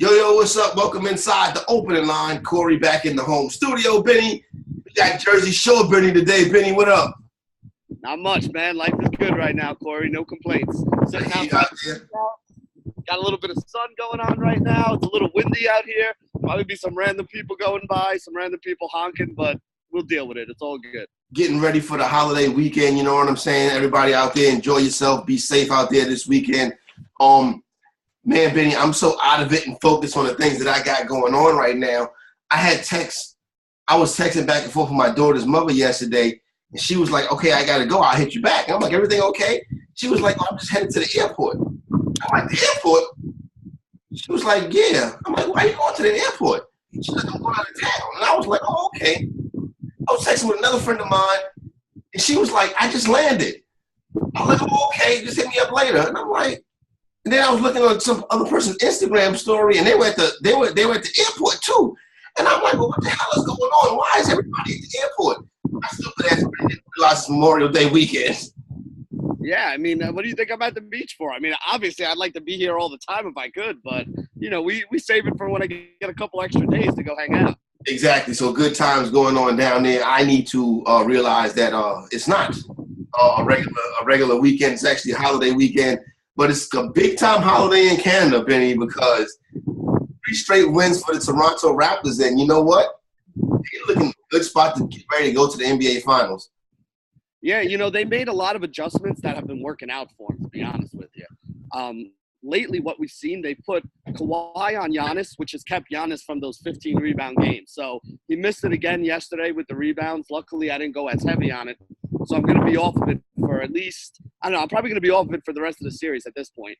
Yo, what's up? Welcome inside the opening line. Corey back in the home studio. Benny, we got Jersey Shore Benny today. Benny, what up? Not much, man. Life is good right now, Corey. No complaints. Sitting outside. Got a little bit of sun going on right now. It's a little windy out here. Probably be some random people going by, some random people honking, but we'll deal with it. It's all good. Getting ready for the holiday weekend, you know what I'm saying? Everybody out there, enjoy yourself. Be safe out there this weekend. Man, Benny, I'm so out of it and focused on the things that I got going on right now. I was texting back and forth with my daughter's mother yesterday, and she was like, okay, I got to go. I'll hit you back. And I'm like, everything okay? She was like, I'm just headed to the airport. I'm like, the airport? She was like, yeah. I'm like, why are you going to the airport? She's like, I'm going out of town. And I was like, oh, okay. I was texting with another friend of mine, and she was like, I just landed. I was like, oh, okay, just hit me up later. And I'm like, and then I was looking at some other person's Instagram story, and they were at the airport too. And I'm like, well, what the hell is going on? Why is everybody at the airport? I still didn't realize it's Memorial Day weekend. Yeah, I mean, what do you think I'm at the beach for? I mean, obviously, I'd like to be here all the time if I could, but, you know, we save it for when I get a couple extra days to go hang out. Exactly. So good times going on down there. I need to realize that it's not a regular weekend. It's actually a holiday weekend. But it's a big-time holiday in Canada, Benny, because 3 straight wins for the Toronto Raptors. And you know what? They're looking a good spot to get ready to go to the NBA Finals. Yeah, you know, they made a lot of adjustments that have been working out for them, to be honest with you. Lately, what we've seen, they put Kawhi on Giannis, which has kept Giannis from those 15-rebound games. So he missed it again yesterday with the rebounds. Luckily, I didn't go as heavy on it. So I'm going to be off of it for at least – I don't know. I'm probably going to be off of it for the rest of the series at this point.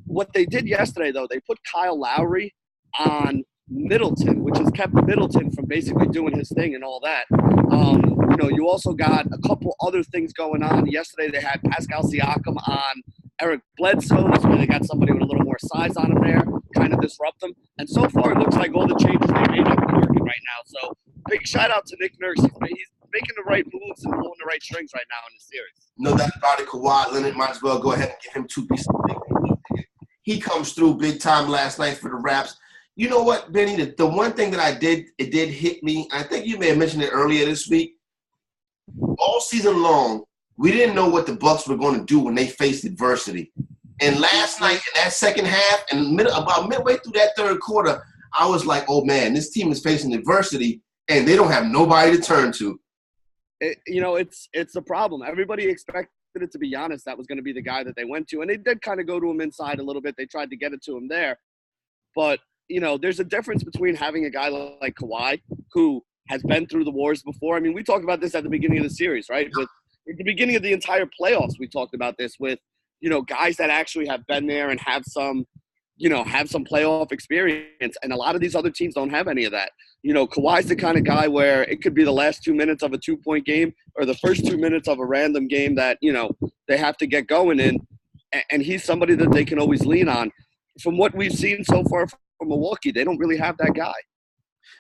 What they did yesterday, though, they put Kyle Lowry on Middleton, which has kept Middleton from basically doing his thing and all that. You know, you also got a couple other things going on. Yesterday they had Pascal Siakam on Eric Bledsoe, so they got somebody with a little more size on him there, kind of disrupt them. And so far, it looks like all the changes they made have been working right now. So big shout out to Nick Nurse. He's making the right moves and pulling the right strings right now in the series. No doubt about it. Kawhi Leonard might as well go ahead and give him 2 pieces. He comes through big time last night for the Raps. You know what, Benny? The one thing that it did hit me. I think you may have mentioned it earlier this week. All season long, we didn't know what the Bucks were going to do when they faced adversity. And last night, in that second half, and about midway through that third quarter, I was like, oh, man, this team is facing adversity, and they don't have nobody to turn to. You know, it's the problem. Everybody expected it to be Giannis that was going to be the guy that they went to, and they did kind of go to him inside a little bit. They tried to get it to him there. But, you know, there's a difference between having a guy like Kawhi who has been through the wars before. I mean, we talked about this at the beginning of the series, right? At the beginning of the entire playoffs, we talked about this with, you know, guys that actually have been there and have some playoff experience. And a lot of these other teams don't have any of that. You know, Kawhi's the kind of guy where it could be the last 2 minutes of a 2-point game or the first 2 minutes of a random game that, you know, they have to get going in. And he's somebody that they can always lean on. From what we've seen so far from Milwaukee, they don't really have that guy.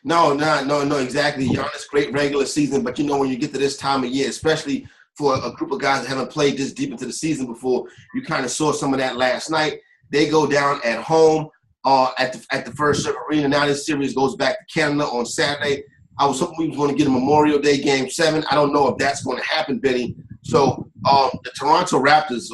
No, exactly. Giannis, great regular season, but you know, when you get to this time of year, especially for a group of guys that haven't played this deep into the season before, you kind of saw some of that last night. They go down at home at the First Circle Arena. Now this series goes back to Canada on Saturday. I was hoping we was going to get a Memorial Day Game 7. I don't know if that's going to happen, Benny. So the Toronto Raptors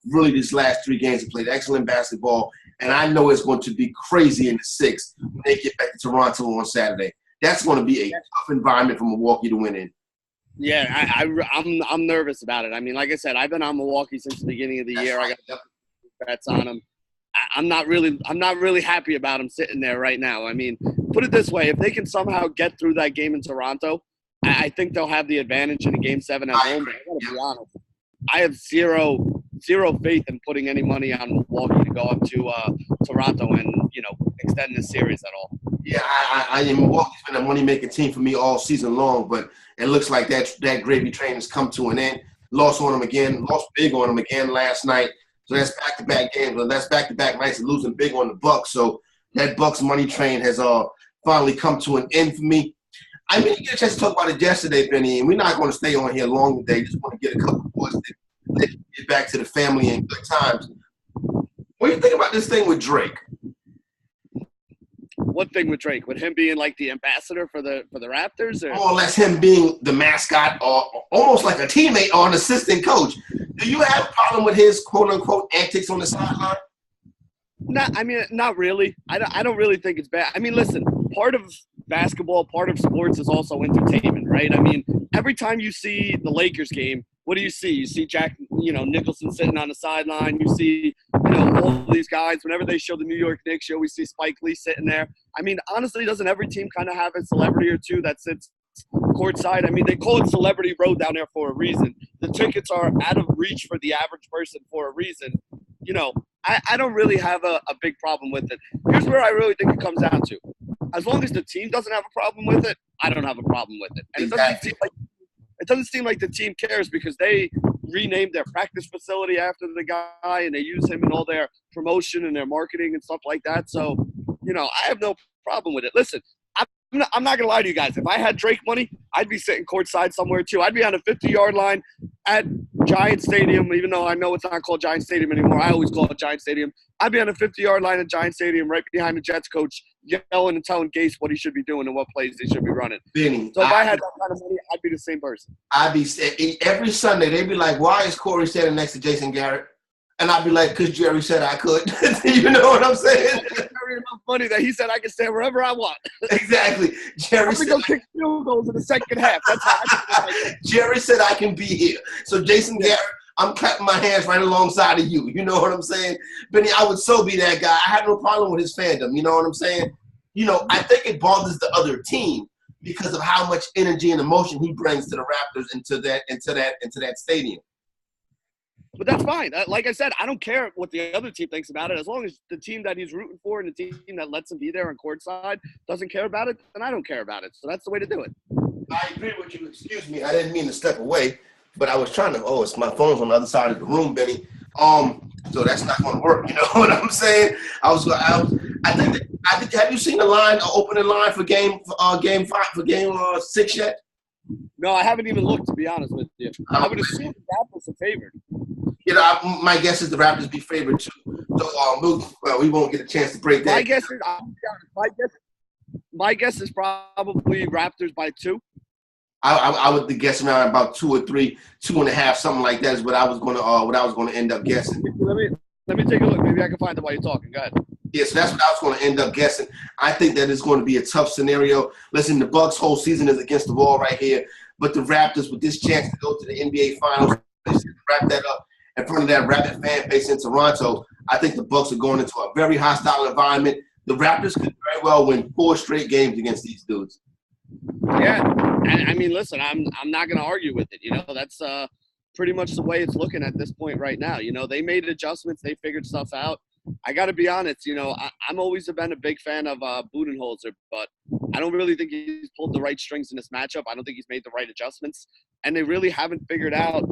really these last 3 games have played excellent basketball. And I know it's going to be crazy in the 6th when they get back to Toronto on Saturday. That's going to be a tough environment for Milwaukee to win in. Yeah, I'm nervous about it. I mean, like I said, I've been on Milwaukee since the beginning of the year. Right. I got bets on them. I'm not really happy about them sitting there right now. I mean, put it this way: if they can somehow get through that game in Toronto, I think they'll have the advantage in a Game 7 at home. But I got to be honest, I have zero faith in putting any money on Milwaukee to go up to Toronto and, you know, extend this series at all. Yeah, Milwaukee's been a money-making team for me all season long, but it looks like that gravy train has come to an end. Lost big on them again last night. So that's back-to-back games. Well, that's back-to-back nights of losing big on the Bucks. So that Bucks money train has finally come to an end for me. I mean, you get a chance to talk about it yesterday, Benny, and we're not going to stay on here long today. Just want to get a couple of points to get back to the family and good times. What do you think about this thing with Drake? What thing with Drake? With him being like the ambassador for the Raptors? Or? More or less him being the mascot or almost like a teammate or an assistant coach. Do you have a problem with his quote-unquote antics on the sideline? Not really. I don't really think it's bad. I mean, listen, part of basketball, part of sports is also entertainment, right? I mean, every time you see the Lakers game, what do you see? You see Jack, Nicholson sitting on the sideline. You see, all these guys. Whenever they show the New York Knicks, you always see Spike Lee sitting there. I mean, honestly, doesn't every team kind of have a celebrity or two that sits courtside? I mean, they call it Celebrity Row down there for a reason. The tickets are out of reach for the average person for a reason. I don't really have a big problem with it. Here's where I really think it comes down to. As long as the team doesn't have a problem with it, I don't have a problem with it. And it doesn't seem like the team cares because they renamed their practice facility after the guy and they use him in all their promotion and their marketing and stuff like that. So, I have no problem with it. Listen, I'm not going to lie to you guys. If I had Drake money, I'd be sitting courtside somewhere too. I'd be on a 50-yard line at Giant Stadium, even though I know it's not called Giant Stadium anymore. I always call it Giant Stadium. I'd be on a 50-yard line at Giant Stadium right behind the Jets coach, yelling and telling Gase what he should be doing and what plays he should be running. Benny, so if I had that kind of money, I'd be the same person. Every Sunday, they'd be like, why is Corey standing next to Jason Garrett? And I'd be like, because Jerry said I could. You know what I'm saying? It's very enough funny that he said I can stand wherever I want. Exactly. Jerry said go kick field goals in the second half. That's how I Jerry said I can be here. So Jason Garrett, I'm clapping my hands right alongside of you. You know what I'm saying? Benny, I would so be that guy. I had no problem with his fandom. You know what I'm saying? I think it bothers the other team because of how much energy and emotion he brings to the Raptors into that stadium. But that's fine. Like I said, I don't care what the other team thinks about it. As long as the team that he's rooting for and the team that lets him be there on courtside doesn't care about it, then I don't care about it. So that's the way to do it. I agree with you. Excuse me. I didn't mean to step away, but I was trying to. It's my phone's on the other side of the room, Benny. So that's not going to work. You know what I'm saying? I think. Have you seen the line, opening line for game 5 for game 6 yet? No, I haven't even looked, to be honest with you. I would assume the Raptors are favored. My guess is the Raptors be favored too. So we won't get a chance to break that. My guess is probably Raptors by 2. I would guess around about 2 or 3, 2.5, something like that is what I was going to end up guessing. Let me take a look. Maybe I can find it while you're talking. Go ahead. Yeah, so that's what I was going to end up guessing. I think that it's going to be a tough scenario. Listen, the Bucks' whole season is against the wall right here, but the Raptors, with this chance to go to the NBA Finals, wrap that up in front of that rabid fan base in Toronto, I think the Bucks are going into a very hostile environment. The Raptors could very well win 4 straight games against these dudes. Yeah, I mean, listen, I'm not going to argue with it. That's pretty much the way it's looking at this point right now. They made adjustments, they figured stuff out. I got to be honest, I'm always been a big fan of Budenholzer, but I don't really think he's pulled the right strings in this matchup. I don't think he's made the right adjustments, and they really haven't figured out,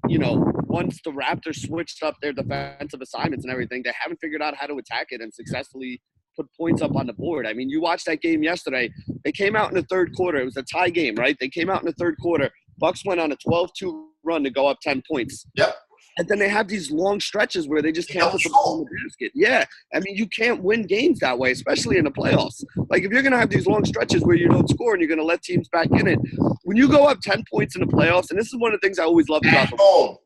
once the Raptors switched up their defensive assignments and everything, they haven't figured out how to attack it and successfully put points up on the board. I mean, you watched that game yesterday. They came out in the third quarter. It was a tie game, right? They came out in the third quarter. Bucks went on a 12-2 run to go up 10 points. Yep. And then they have these long stretches where they just can't put the ball in the basket. Yeah. I mean, you can't win games that way, especially in the playoffs. Like, if you're going to have these long stretches where you don't score and you're going to let teams back in it, when you go up 10 points in the playoffs, and this is one of the things I always love about them.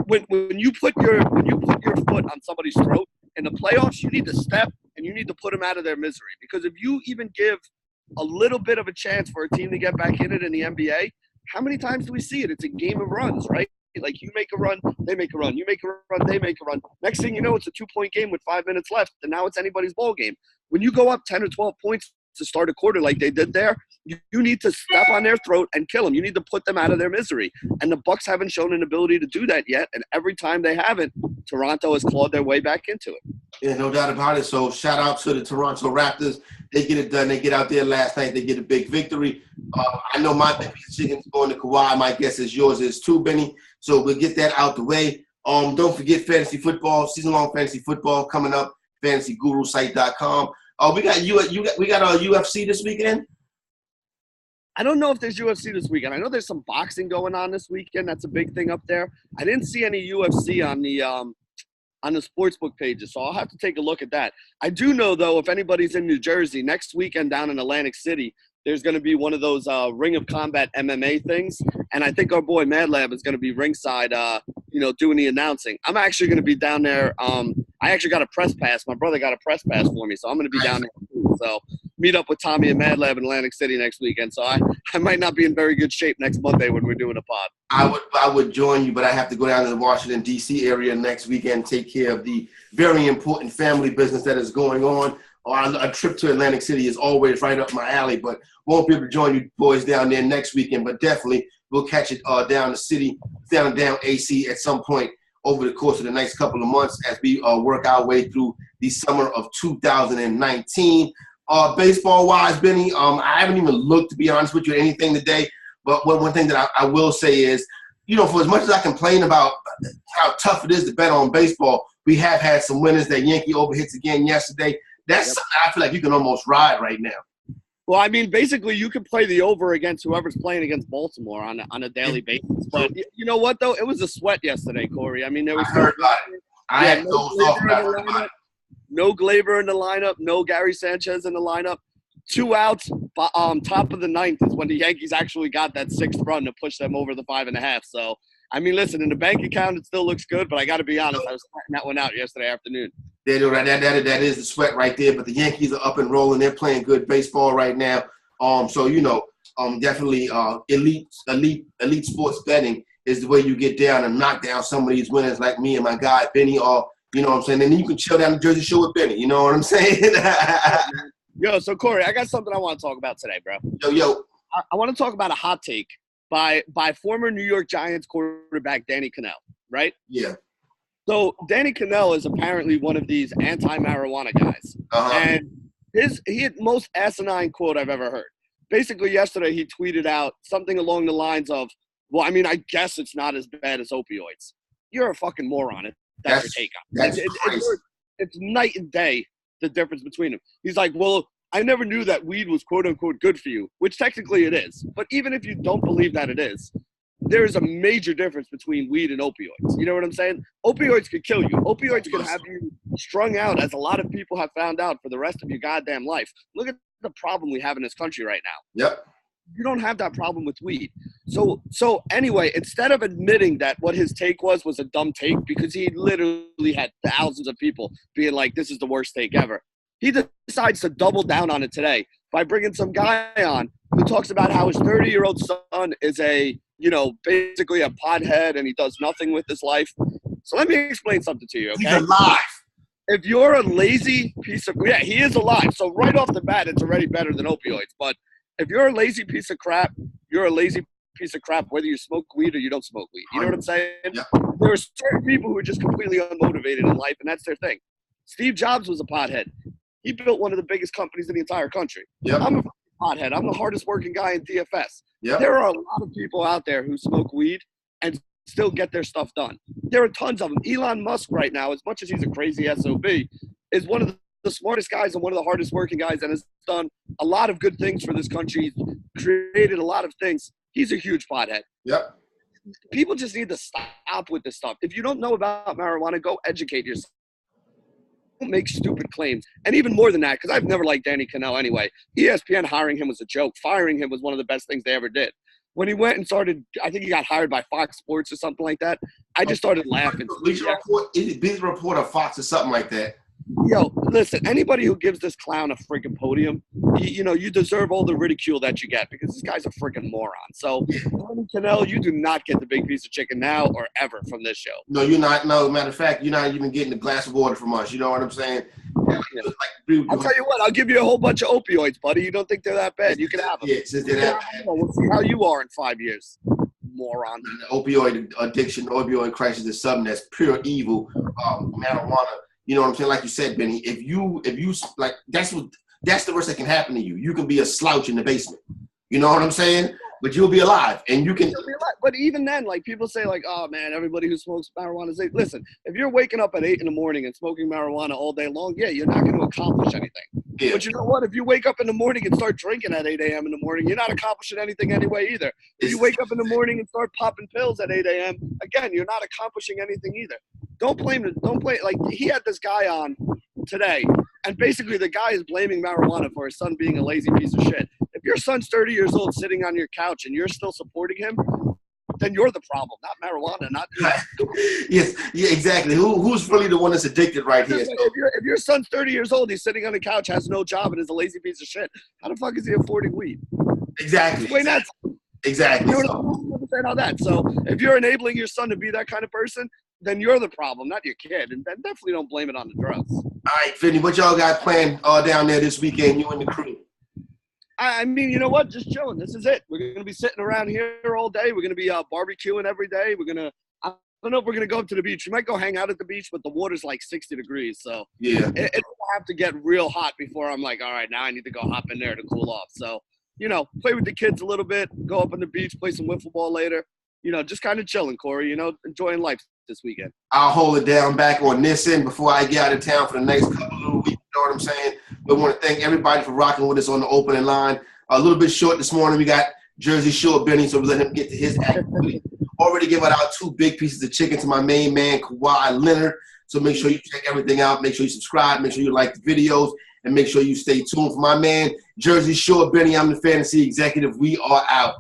When you put your foot on somebody's throat in the playoffs, you need to step and you need to put them out of their misery. Because if you even give a little bit of a chance for a team to get back in it in the NBA, how many times do we see it? It's a game of runs, right? Like, you make a run, they make a run. You make a run, they make a run. Next thing you know, it's a 2-point game with 5 minutes left, and now it's anybody's ball game. When you go up 10 or 12 points to start a quarter like they did there, you need to step on their throat and kill them. You need to put them out of their misery. And the Bucks haven't shown an ability to do that yet, and every time they haven't, Toronto has clawed their way back into it. Yeah, no doubt about it. So shout out to the Toronto Raptors. They get it done. They get out there last night. They get a big victory. I know my big piece of chicken's going to Kawhi. My guess is yours is too, Benny. So we'll get that out the way. Don't forget fantasy football, season-long fantasy football coming up. FantasyGuruSite.com. We got UFC this weekend. I don't know if there's UFC this weekend. I know there's some boxing going on this weekend. That's a big thing up there. I didn't see any UFC on on the sportsbook pages. So I'll have to take a look at that. I do know, though, if anybody's in New Jersey, next weekend down in Atlantic City, there's going to be one of those Ring of Combat MMA things. And I think our boy Mad Lab is going to be ringside, doing the announcing. I'm actually going to be down there. I actually got a press pass. My brother got a press pass for me. So I'm going to be down there too. So meet up with Tommy and Mad Lab in Atlantic City next weekend. So I might not be in very good shape next Monday when we're doing a pod. I would join you, but I have to go down to the Washington, D.C. area next weekend, take care of the very important family business that is going on. A trip to Atlantic City is always right up my alley, but won't be able to join you boys down there next weekend. But definitely we'll catch it down the city, down AC at some point over the course of the next couple of months as we work our way through the summer of 2019. Baseball-wise, Benny, I haven't even looked, to be honest with you, at anything today. But one thing that I will say is, for as much as I complain about how tough it is to bet on baseball, we have had some winners. That Yankee overhits again yesterday. That's something I feel like you can almost ride right now. Well, I mean, basically, you can play the over against whoever's playing against Baltimore on a daily basis. But you know what, though? It was a sweat yesterday, Corey. I mean, there was I heard about it. I had no off about it. No Gleyber in the lineup. No Gary Sanchez in the lineup. 2 outs, top of the ninth is when the Yankees actually got that 6th run to push them over the 5.5. So, I mean, listen, in the bank account, it still looks good, but I got to be honest, I was sweating that one out yesterday afternoon. That is the sweat right there, but the Yankees are up and rolling. They're playing good baseball right now. Definitely elite sports betting is the way you get down and knock down some of these winners like me and my guy, Benny, you know what I'm saying? And then you can chill down the Jersey Shore with Benny, you know what I'm saying? Yo, so Corey, I got something I want to talk about today, bro. Yo. I want to talk about a hot take by former New York Giants quarterback Danny Kanell, right? Yeah. So Danny Kanell is apparently one of these anti-marijuana guys. Uh-huh. And he had the most asinine quote I've ever heard. Basically, yesterday he tweeted out something along the lines of, well, I mean, I guess it's not as bad as opioids. You're a fucking moron. That's your take on it. It's night and day, the difference between them. He's like, well, I never knew that weed was quote-unquote good for you, which technically it is. But even if you don't believe that it is, there is a major difference between weed and opioids. You know what I'm saying? Opioids could kill you. Opioids could have you strung out, as a lot of people have found out, for the rest of your goddamn life. Look at the problem we have in this country right now. Yep. You don't have that problem with weed. So anyway, instead of admitting that what his take was a dumb take, because he literally had thousands of people being like, this is the worst take ever, he decides to double down on it today by bringing some guy on who talks about how his 30-year-old son is basically a pothead and he does nothing with his life. So let me explain something to you, okay? He's alive. If you're a lazy piece of – yeah, he is alive. So right off the bat, it's already better than opioids. But if you're a lazy piece of crap, you're a lazy piece of crap whether you smoke weed or you don't smoke weed. You know what I'm saying? Yeah. There are certain people who are just completely unmotivated in life, and that's their thing. Steve Jobs was a pothead. He built one of the biggest companies in the entire country. Yep. I'm a pothead. I'm the hardest working guy in DFS. Yep. There are a lot of people out there who smoke weed and still get their stuff done. There are tons of them. Elon Musk right now, as much as he's a crazy SOB, is one of the smartest guys and one of the hardest working guys and has done a lot of good things for this country. He's created a lot of things. He's a huge pothead. Yep. People just need to stop with this stuff. If you don't know about marijuana, go educate yourself. Don't make stupid claims. And even more than that, because I've never liked Danny Kanell anyway, ESPN hiring him was a joke. Firing him was one of the best things they ever did. When he went and started, I think he got hired by Fox Sports or something like that, I just started laughing. Bleacher Report or Fox or something like that. Yo, listen, anybody who gives this clown a freaking podium, you deserve all the ridicule that you get because this guy's a freaking moron. So, Danny Kanell, you do not get the big piece of chicken now or ever from this show. No, you're not. No, matter of fact, you're not even getting a glass of water from us. You know what I'm saying? I'll tell you what, I'll give you a whole bunch of opioids, buddy. You don't think they're that bad. You can have them. Yeah, since they're that bad. We'll see how you are in 5 years, moron. The opioid addiction, opioid crisis is something that's pure evil. Marijuana. You know what I'm saying? Like you said, Benny, if you like, that's the worst that can happen to you. You can be a slouch in the basement. You know what I'm saying? But you'll be alive, and you can. But even then, like people say, like, oh man, everybody who smokes marijuana is safe. Listen, if you're waking up at 8 a.m. and smoking marijuana all day long, yeah, you're not going to accomplish anything. Yeah. But you know what? If you wake up in the morning and start drinking at 8 a.m. in the morning, you're not accomplishing anything anyway either. If you wake up in the morning and start popping pills at 8 a.m., again, you're not accomplishing anything either. Don't blame it. Don't blame. Like, he had this guy on today, and basically the guy is blaming marijuana for his son being a lazy piece of shit. If your son's 30 years old sitting on your couch and you're still supporting him, then you're the problem, not marijuana, not Yes, yeah, exactly. Who's really the one that's addicted right here? So. If your son's 30 years old, he's sitting on the couch, has no job, and is a lazy piece of shit, how the fuck is he affording weed? Exactly. Exactly. You know what I'm saying? All that. So if you're enabling your son to be that kind of person, then you're the problem, not your kid. And then definitely don't blame it on the drugs. All right, Vinny, what y'all got planned down there this weekend, you and the crew? I mean, you know what? Just chilling. This is it. We're going to be sitting around here all day. We're going to be barbecuing every day. I don't know if we're going to go up to the beach. We might go hang out at the beach, but the water's like 60 degrees. So yeah, it'll have to get real hot before I'm like, all right, now I need to go hop in there to cool off. So, you know, play with the kids a little bit, go up on the beach, play some wiffle ball later. You know, just kind of chilling, Corey, you know, enjoying life this weekend. I'll hold it down back on this end before I get out of town for the next couple of weeks. You know what I'm saying? We want to thank everybody for rocking with us on the opening line. A little bit short this morning. We got Jersey Shore Benny, so we let him get to his activity. Already gave out 2 big pieces of chicken to my main man, Kawhi Leonard. So make sure you check everything out. Make sure you subscribe. Make sure you like the videos. And make sure you stay tuned for my man, Jersey Shore Benny. I'm the fantasy executive. We are out.